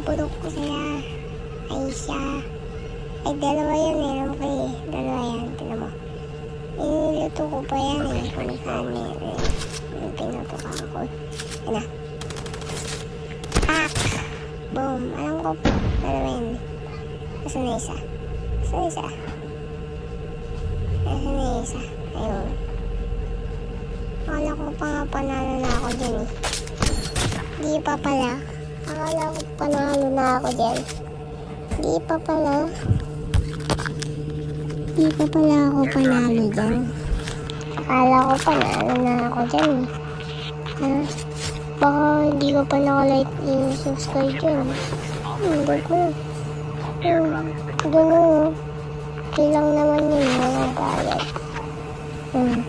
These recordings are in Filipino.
Pinupurok ko sila. Ay siya. Ay dalawa yan eh. Alam ko eh. Dalawa yan. Tignan mo. Iniluto ko pa yan eh. Kung saan eh. Pinutukan ko. Yan na. Pak! Boom. Alam ko. Dalawa yan. Asan na isa? Asan na isa? Asan na isa? Ayun. Akala ko pa nga panalo na ako dyan eh. Di pa pala. Akala ko panalo na ako dyan. Di pa pala. Di pa pala ako panalo dyan. Akala ko panalo na ako dyan eh. Ha? Baka hindi ko pa nakalike yung subscribe dyan. Hindi ko na. Doon o. Okay lang naman yun mga bayad.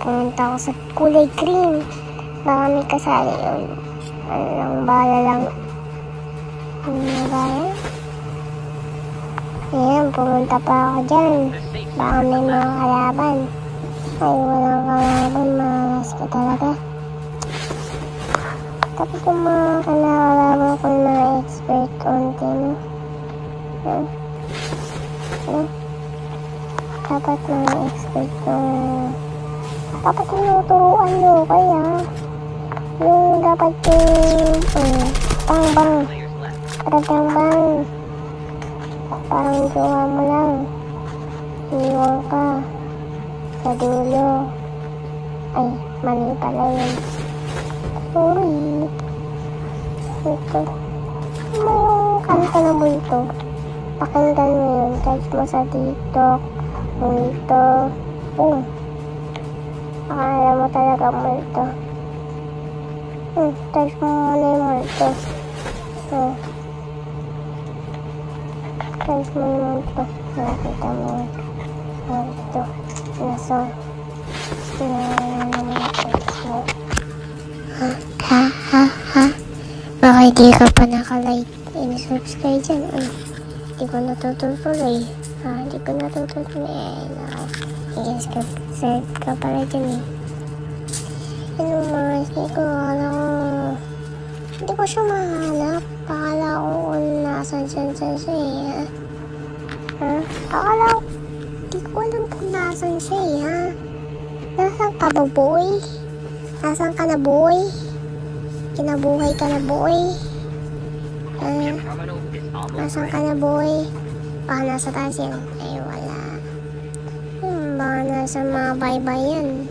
Pumunta ako sa kulay green. Baka may kasali yun. Ano lang, bala lang. Ano ba? Ayan, pumunta pa ako dyan. Baka may mga kalaban. Ay, walang kalaban. Malas ka talaga. Tapos yung mga kanakalaban ko na expert konti, no? Dapat mga expert ko. Dapat tinuturuan nyo kaya. Yung dapat yung tangbang. Tangbang. Parang jowa mo lang. Iwan ka sa dulo. Ay, mali pala yun. Sorry. Ito. Ano yung kanta na multo? Pakinggan mo yun. Search mo sa TikTok. Multo. Akala mo talaga multo. Search mo muna yung multo. Search mo yung multo. Nakita mo yung multo. Naso. Ha? Baka hindi ka pa nakalike and subscribe dyan. Hindi ko natutuloy. Hindi ko natutuloy. Subscribe ka pala dyan eh. Yung mga snake ko, akala ko hindi ko siya mahanap. Akala ko kung nasan siya eh, ha? Akala ko hindi ko alam kung nasan siya eh, ha? Nasaan ka ba, boy? Nasaan ka na, boy? Kinabuhay ka na, boy? Nasaan ka na, boy? Baka nasa taas yan. Ay, wala. Baka nasa mga bye-bye yan.